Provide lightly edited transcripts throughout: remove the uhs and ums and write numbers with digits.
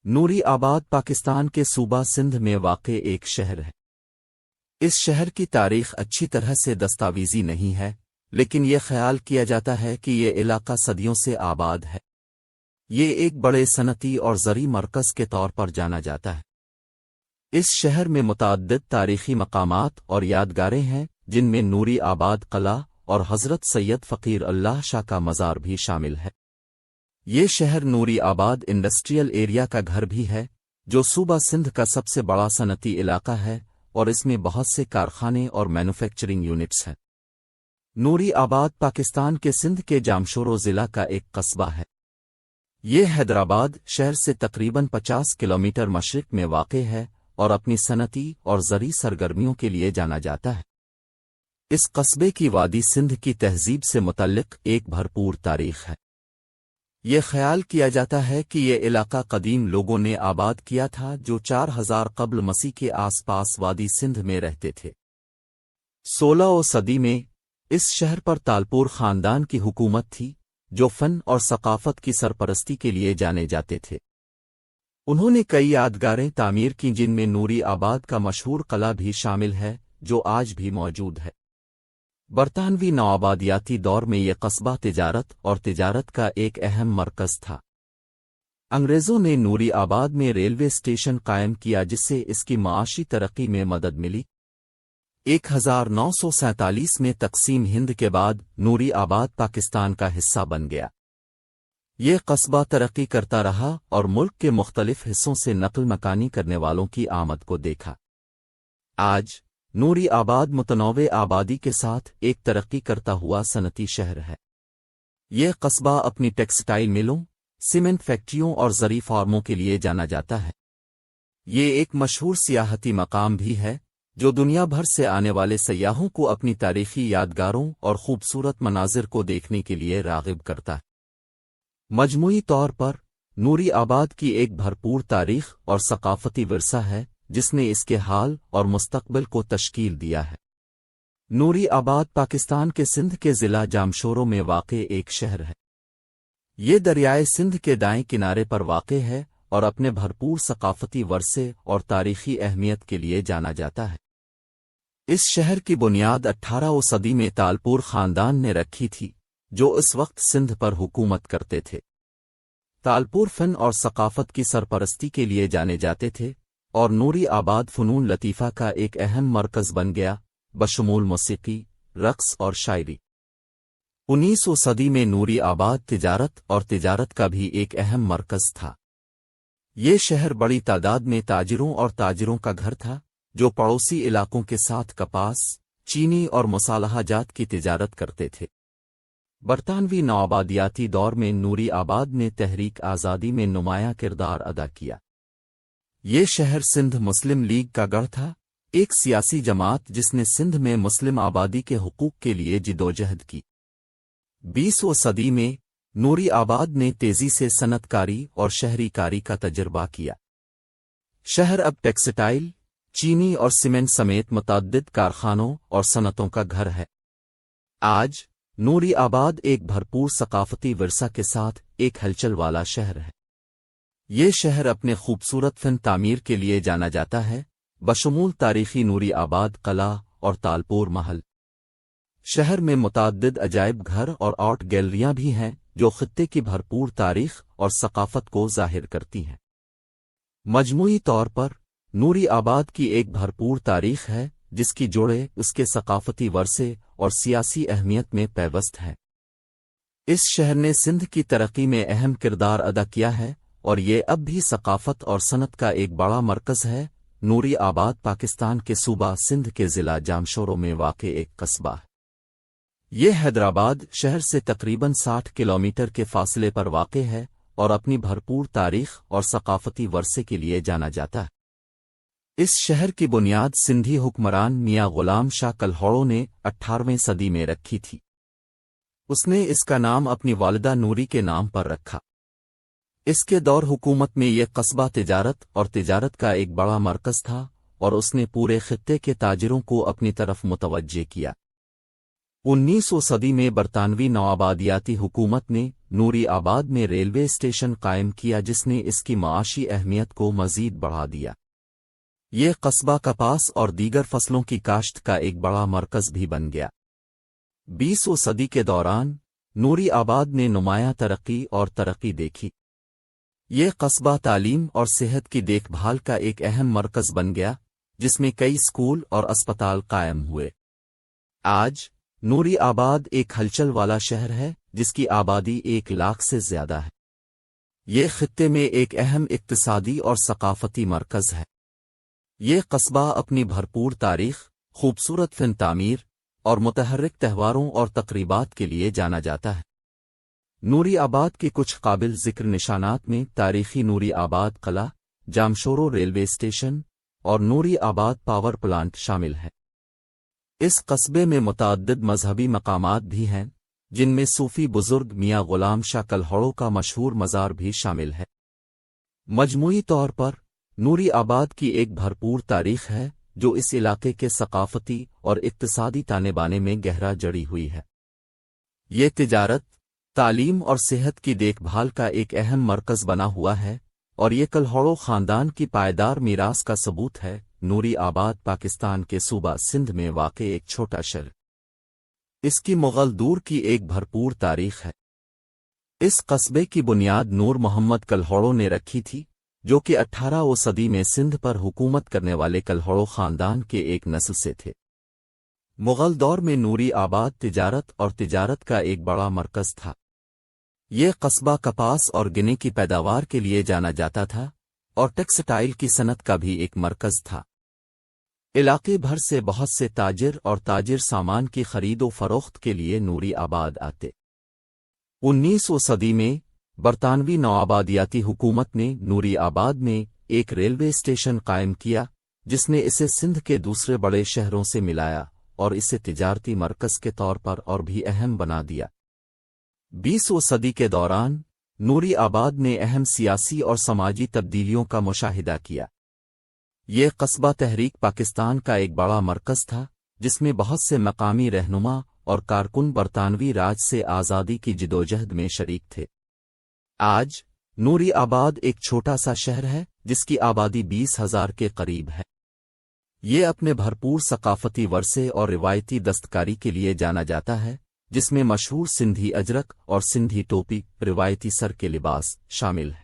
نوری آباد پاکستان کے صوبہ سندھ میں واقع ایک شہر ہے۔ اس شہر کی تاریخ اچھی طرح سے دستاویزی نہیں ہے، لیکن یہ خیال کیا جاتا ہے کہ یہ علاقہ صدیوں سے آباد ہے۔ یہ ایک بڑے صنعتی اور زرعی مرکز کے طور پر جانا جاتا ہے۔ اس شہر میں متعدد تاریخی مقامات اور یادگاریں ہیں، جن میں نوری آباد قلعہ اور حضرت سید فقیر اللہ شاہ کا مزار بھی شامل ہے۔ یہ شہر نوری آباد انڈسٹریل ایریا کا گھر بھی ہے، جو صوبہ سندھ کا سب سے بڑا صنعتی علاقہ ہے، اور اس میں بہت سے کارخانے اور مینوفیکچرنگ یونٹس ہیں۔ نوری آباد پاکستان کے سندھ کے جامشورو ضلع کا ایک قصبہ ہے۔ یہ حیدرآباد شہر سے تقریباً 50 کلومیٹر مشرق میں واقع ہے اور اپنی صنعتی اور زرعی سرگرمیوں کے لیے جانا جاتا ہے۔ اس قصبے کی وادی سندھ کی تہذیب سے متعلق ایک بھرپور تاریخ ہے۔ یہ خیال کیا جاتا ہے کہ یہ علاقہ قدیم لوگوں نے آباد کیا تھا جو 4000 قبل مسیح کے آس پاس وادی سندھ میں رہتے تھے۔ 16ویں صدی میں اس شہر پر تالپور خاندان کی حکومت تھی، جو فن اور ثقافت کی سرپرستی کے لیے جانے جاتے تھے۔ انہوں نے کئی یادگاریں تعمیر کی، جن میں نوری آباد کا مشہور قلعہ بھی شامل ہے، جو آج بھی موجود ہے۔ برطانوی نوآبادیاتی دور میں یہ قصبہ تجارت کا ایک اہم مرکز تھا۔ انگریزوں نے نوری آباد میں ریلوے اسٹیشن قائم کیا، جس سے اس کی معاشی ترقی میں مدد ملی۔ 1947 میں تقسیم ہند کے بعد نوری آباد پاکستان کا حصہ بن گیا۔ یہ قصبہ ترقی کرتا رہا اور ملک کے مختلف حصوں سے نقل مکانی کرنے والوں کی آمد کو دیکھا۔ آج نوری آباد متنوع آبادی کے ساتھ ایک ترقی کرتا ہوا صنعتی شہر ہے۔ یہ قصبہ اپنی ٹیکسٹائل ملوں، سیمنٹ فیکٹریوں اور زرعی فارموں کے لیے جانا جاتا ہے۔ یہ ایک مشہور سیاحتی مقام بھی ہے، جو دنیا بھر سے آنے والے سیاحوں کو اپنی تاریخی یادگاروں اور خوبصورت مناظر کو دیکھنے کے لیے راغب کرتا ہے۔ مجموعی طور پر نوری آباد کی ایک بھرپور تاریخ اور ثقافتی ورثہ ہے، جس نے اس کے حال اور مستقبل کو تشکیل دیا ہے۔ نوری آباد پاکستان کے سندھ کے ضلع جامشورو میں واقع ایک شہر ہے۔ یہ دریائے سندھ کے دائیں کنارے پر واقع ہے اور اپنے بھرپور ثقافتی ورثے اور تاریخی اہمیت کے لیے جانا جاتا ہے۔ اس شہر کی بنیاد 18ویں صدی میں تالپور خاندان نے رکھی تھی، جو اس وقت سندھ پر حکومت کرتے تھے۔ تالپور فن اور ثقافت کی سرپرستی کے لیے جانے جاتے تھے، اور نوری آباد فنون لطیفہ کا ایک اہم مرکز بن گیا، بشمول موسیقی، رقص اور شاعری۔ 19ویں صدی میں نوری آباد تجارت کا بھی ایک اہم مرکز تھا۔ یہ شہر بڑی تعداد میں تاجروں اور تاجروں کا گھر تھا، جو پڑوسی علاقوں کے ساتھ کپاس، چینی اور مصالحہ جات کی تجارت کرتے تھے۔ برطانوی نوآبادیاتی دور میں نوری آباد نے تحریک آزادی میں نمایاں کردار ادا کیا۔ یہ شہر سندھ مسلم لیگ کا گڑھ تھا، ایک سیاسی جماعت جس نے سندھ میں مسلم آبادی کے حقوق کے لیے جدوجہد کی۔ 20ویں صدی میں نوری آباد نے تیزی سے صنعت کاری اور شہری کاری کا تجربہ کیا۔ شہر اب ٹیکسٹائل، چینی اور سیمنٹ سمیت متعدد کارخانوں اور صنعتوں کا گھر ہے۔ آج نوری آباد ایک بھرپور ثقافتی ورثہ کے ساتھ ایک ہلچل والا شہر ہے۔ یہ شہر اپنے خوبصورت فن تعمیر کے لیے جانا جاتا ہے، بشمول تاریخی نوری آباد قلعہ اور تالپور محل۔ شہر میں متعدد عجائب گھر اور آرٹ گیلریاں بھی ہیں، جو خطے کی بھرپور تاریخ اور ثقافت کو ظاہر کرتی ہیں۔ مجموعی طور پر نوری آباد کی ایک بھرپور تاریخ ہے، جس کی جوڑیں اس کے ثقافتی ورثے اور سیاسی اہمیت میں پیوست ہیں۔ اس شہر نے سندھ کی ترقی میں اہم کردار ادا کیا ہے، اور یہ اب بھی ثقافت اور صنعت کا ایک بڑا مرکز ہے۔ نوری آباد پاکستان کے صوبہ سندھ کے ضلع جامشورو میں واقع ایک قصبہ ہے۔ یہ حیدرآباد شہر سے تقریباً 60 کلومیٹر کے فاصلے پر واقع ہے اور اپنی بھرپور تاریخ اور ثقافتی ورثے کے لیے جانا جاتا ہے۔ اس شہر کی بنیاد سندھی حکمران میاں غلام شاہ کلہوڑوں نے 18ویں صدی میں رکھی تھی۔ اس نے اس کا نام اپنی والدہ نوری کے نام پر رکھا۔ اس کے دور حکومت میں یہ قصبہ تجارت کا ایک بڑا مرکز تھا، اور اس نے پورے خطے کے تاجروں کو اپنی طرف متوجہ کیا۔ 19ویں صدی میں برطانوی نوآبادیاتی حکومت نے نوری آباد میں ریلوے اسٹیشن قائم کیا جس نے اس کی معاشی اہمیت کو مزید بڑھا دیا۔ یہ قصبہ کپاس اور دیگر فصلوں کی کاشت کا ایک بڑا مرکز بھی بن گیا۔ 20ویں صدی کے دوران نوری آباد نے نمایاں ترقی اور ترقی دیکھی۔ یہ قصبہ تعلیم اور صحت کی دیکھ بھال کا ایک اہم مرکز بن گیا جس میں کئی اسکول اور اسپتال قائم ہوئے۔ آج نوری آباد ایک ہلچل والا شہر ہے جس کی آبادی 1 لاکھ سے زیادہ ہے۔ یہ خطے میں ایک اہم اقتصادی اور ثقافتی مرکز ہے۔ یہ قصبہ اپنی بھرپور تاریخ، خوبصورت فن تعمیر اور متحرک تہواروں اور تقریبات کے لیے جانا جاتا ہے۔ نوری آباد کے کچھ قابل ذکر نشانات میں تاریخی نوری آباد قلعہ، جامشورو ریلوے اسٹیشن اور نوری آباد پاور پلانٹ شامل ہیں۔ اس قصبے میں متعدد مذہبی مقامات بھی ہیں جن میں صوفی بزرگ میاں غلام شاہ کلہوڑو کا مشہور مزار بھی شامل ہے۔ مجموعی طور پر نوری آباد کی ایک بھرپور تاریخ ہے جو اس علاقے کے ثقافتی اور اقتصادی تانے بانے میں گہرا جڑی ہوئی ہے۔ یہ تجارت، تعلیم اور صحت کی دیکھ بھال کا ایک اہم مرکز بنا ہوا ہے اور یہ کلہوڑو خاندان کی پائیدار میراث کا ثبوت ہے۔ نوری آباد پاکستان کے صوبہ سندھ میں واقع ایک چھوٹا شہر۔ اس کی مغل دور کی ایک بھرپور تاریخ ہے۔ اس قصبے کی بنیاد نور محمد کلہوڑو نے رکھی تھی جو کہ 18ویں صدی میں سندھ پر حکومت کرنے والے کلہوڑو خاندان کے ایک نسل سے تھے۔ مغل دور میں نوری آباد تجارت کا ایک بڑا مرکز تھا۔ یہ قصبہ کپاس اور گنے کی پیداوار کے لیے جانا جاتا تھا اور ٹیکسٹائل کی صنعت کا بھی ایک مرکز تھا۔ علاقے بھر سے بہت سے تاجر سامان کی خرید و فروخت کے لیے نوری آباد آتے۔ 19ویں صدی میں برطانوی نوآبادیاتی حکومت نے نوری آباد میں ایک ریلوے اسٹیشن قائم کیا جس نے اسے سندھ کے دوسرے بڑے شہروں سے ملایا اور اسے تجارتی مرکز کے طور پر اور بھی اہم بنا دیا۔ 20ویں صدی کے دوران نوری آباد نے اہم سیاسی اور سماجی تبدیلیوں کا مشاہدہ کیا۔ یہ قصبہ تحریک پاکستان کا ایک بڑا مرکز تھا جس میں بہت سے مقامی رہنما اور کارکن برطانوی راج سے آزادی کی جدوجہد میں شریک تھے۔ آج نوری آباد ایک چھوٹا سا شہر ہے جس کی آبادی 20,000 کے قریب ہے۔ یہ اپنے بھرپور ثقافتی ورثے اور روایتی دستکاری کے لیے جانا جاتا ہے جس میں مشہور سندھی اجرک اور سندھی ٹوپی روایتی سر کے لباس شامل ہے۔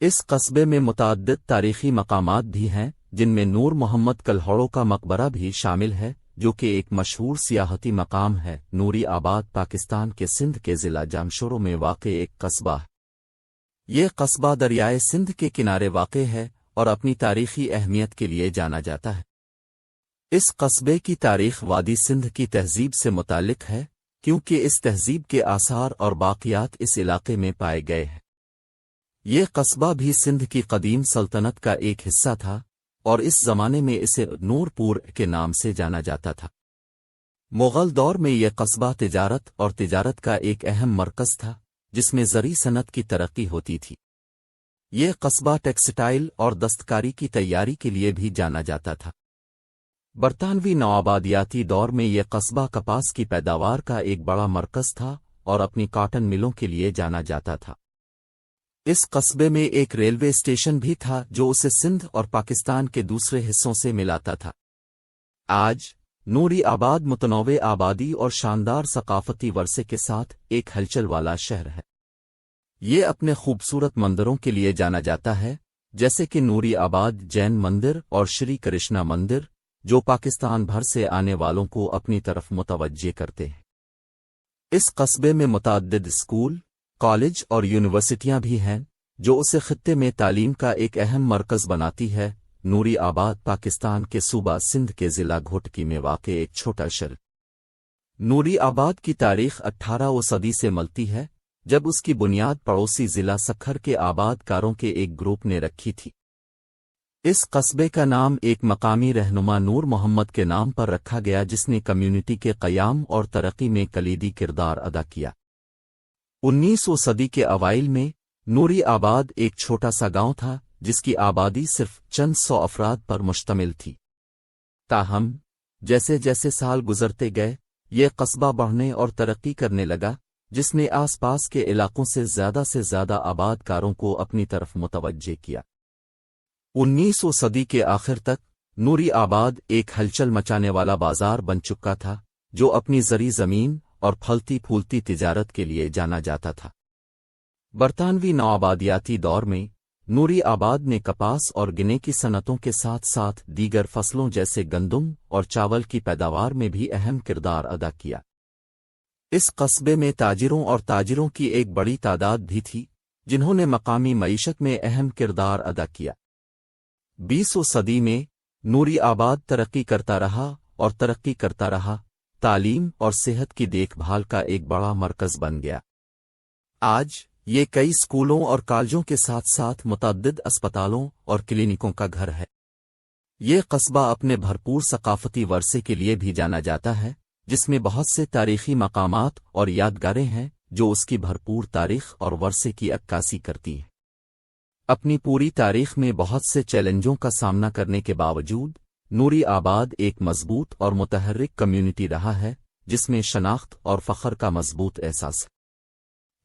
اس قصبے میں متعدد تاریخی مقامات بھی ہیں جن میں نور محمد کلہوڑو کا مقبرہ بھی شامل ہے جو کہ ایک مشہور سیاحتی مقام ہے۔ نوری آباد پاکستان کے سندھ کے ضلع جامشورو میں واقع ایک قصبہ ہے۔ یہ قصبہ دریائے سندھ کے کنارے واقع ہے اور اپنی تاریخی اہمیت کے لیے جانا جاتا ہے۔ اس قصبے کی تاریخ وادی سندھ کی تہذیب سے متعلق ہے کیونکہ اس تہذیب کے آثار اور باقیات اس علاقے میں پائے گئے ہیں۔ یہ قصبہ بھی سندھ کی قدیم سلطنت کا ایک حصہ تھا اور اس زمانے میں اسے نور پور کے نام سے جانا جاتا تھا۔ مغل دور میں یہ قصبہ تجارت کا ایک اہم مرکز تھا جس میں زرعی صنعت کی ترقی ہوتی تھی۔ یہ قصبہ ٹیکسٹائل اور دستکاری کی تیاری کے لیے بھی جانا جاتا تھا۔ برطانوی نوآبادیاتی دور میں یہ قصبہ کپاس کی پیداوار کا ایک بڑا مرکز تھا اور اپنی کاٹن ملوں کے لیے جانا جاتا تھا۔ اس قصبے میں ایک ریلوے اسٹیشن بھی تھا جو اسے سندھ اور پاکستان کے دوسرے حصوں سے ملاتا تھا۔ آج نوری آباد متنوع آبادی اور شاندار ثقافتی ورثے کے ساتھ ایک ہلچل والا شہر ہے۔ یہ اپنے خوبصورت مندروں کے لیے جانا جاتا ہے جیسے کہ نوری آباد جین مندر اور شری کرشنا مندر جو پاکستان بھر سے آنے والوں کو اپنی طرف متوجہ کرتے ہیں۔ اس قصبے میں متعدد اسکول، کالج اور یونیورسٹیاں بھی ہیں جو اسے خطے میں تعلیم کا ایک اہم مرکز بناتی ہے۔ نوری آباد پاکستان کے صوبہ سندھ کے ضلع گھوٹکی میں واقع ایک چھوٹا شہر۔ نوری آباد کی تاریخ 18ویں صدی سے ملتی ہے جب اس کی بنیاد پڑوسی ضلع سکھر کے آباد کاروں کے ایک گروپ نے رکھی تھی۔ اس قصبے کا نام ایک مقامی رہنما نور محمد کے نام پر رکھا گیا جس نے کمیونٹی کے قیام اور ترقی میں کلیدی کردار ادا کیا۔ 19ویں صدی کے اوائل میں نوری آباد ایک چھوٹا سا گاؤں تھا جس کی آبادی صرف چند سو افراد پر مشتمل تھی۔ تاہم جیسے جیسے سال گزرتے گئے یہ قصبہ بڑھنے اور ترقی کرنے لگا جس نے آس پاس کے علاقوں سے زیادہ آباد کاروں کو اپنی طرف متوجہ کیا۔ 19ویں صدی کے آخر تک نوری آباد ایک ہلچل مچانے والا بازار بن چکا تھا، جو اپنی زرعی زمین اور پھلتی پھولتی تجارت کے لیے جانا جاتا تھا۔ برطانوی نوآبادیاتی دور میں نوری آباد نے کپاس اور گنے کی صنعتوں کے ساتھ ساتھ دیگر فصلوں جیسے گندم اور چاول کی پیداوار میں بھی اہم کردار ادا کیا۔ اس قصبے میں تاجروں کی ایک بڑی تعداد بھی تھی، جنہوں نے مقامی معیشت میں اہم کردار ادا کیا۔ 20ویں صدی میں نوری آباد ترقی کرتا رہا، تعلیم اور صحت کی دیکھ بھال کا ایک بڑا مرکز بن گیا۔ آج یہ کئی اسکولوں اور کالجوں کے ساتھ ساتھ متعدد اسپتالوں اور کلینکوں کا گھر ہے۔ یہ قصبہ اپنے بھرپور ثقافتی ورثے کے لیے بھی جانا جاتا ہے، جس میں بہت سے تاریخی مقامات اور یادگاریں ہیں جو اس کی بھرپور تاریخ اور ورثے کی عکاسی کرتی ہیں۔ اپنی پوری تاریخ میں بہت سے چیلنجوں کا سامنا کرنے کے باوجود نوری آباد ایک مضبوط اور متحرک کمیونٹی رہا ہے، جس میں شناخت اور فخر کا مضبوط احساس ہے۔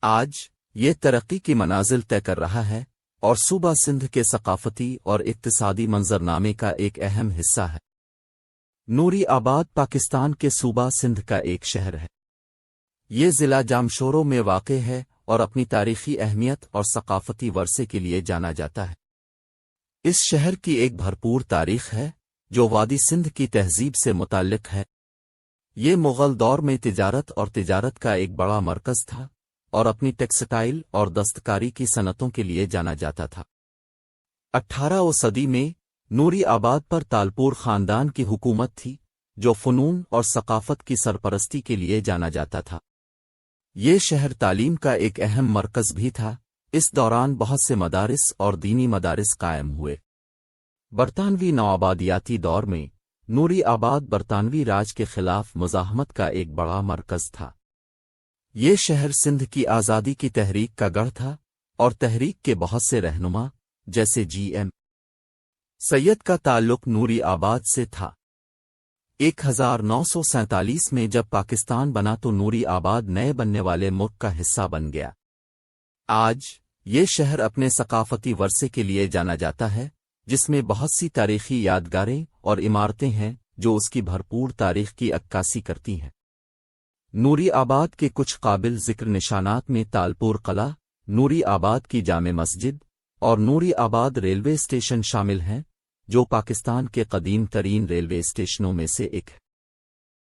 آج یہ ترقی کی منازل طے کر رہا ہے اور صوبہ سندھ کے ثقافتی اور اقتصادی منظرنامے کا ایک اہم حصہ ہے۔ نوری آباد پاکستان کے صوبہ سندھ کا ایک شہر ہے۔ یہ ضلع جامشورو میں واقع ہے اور اپنی تاریخی اہمیت اور ثقافتی ورثے کے لیے جانا جاتا ہے۔ اس شہر کی ایک بھرپور تاریخ ہے جو وادی سندھ کی تہذیب سے متعلق ہے۔ یہ مغل دور میں تجارت کا ایک بڑا مرکز تھا اور اپنی ٹیکسٹائل اور دستکاری کی صنعتوں کے لیے جانا جاتا تھا۔ 18ویں صدی میں نوری آباد پر تالپور خاندان کی حکومت تھی، جو فنون اور ثقافت کی سرپرستی کے لیے جانا جاتا تھا۔ یہ شہر تعلیم کا ایک اہم مرکز بھی تھا۔ اس دوران بہت سے مدارس اور دینی مدارس قائم ہوئے۔ برطانوی نوآبادیاتی دور میں نوری آباد برطانوی راج کے خلاف مزاحمت کا ایک بڑا مرکز تھا۔ یہ شہر سندھ کی آزادی کی تحریک کا گڑھ تھا اور تحریک کے بہت سے رہنما جیسے ایم سید کا تعلق نوری آباد سے تھا۔ 1947 میں جب پاکستان بنا تو نوری آباد نئے بننے والے ملک کا حصہ بن گیا۔ آج یہ شہر اپنے ثقافتی ورثے کے لیے جانا جاتا ہے، جس میں بہت سی تاریخی یادگاریں اور عمارتیں ہیں جو اس کی بھرپور تاریخ کی عکاسی کرتی ہیں۔ نوری آباد کے کچھ قابل ذکر نشانات میں تالپور قلعہ، نوری آباد کی جامع مسجد اور نوری آباد ریلوے اسٹیشن شامل ہیں، جو پاکستان کے قدیم ترین ریلوے اسٹیشنوں میں سے ایک ہے۔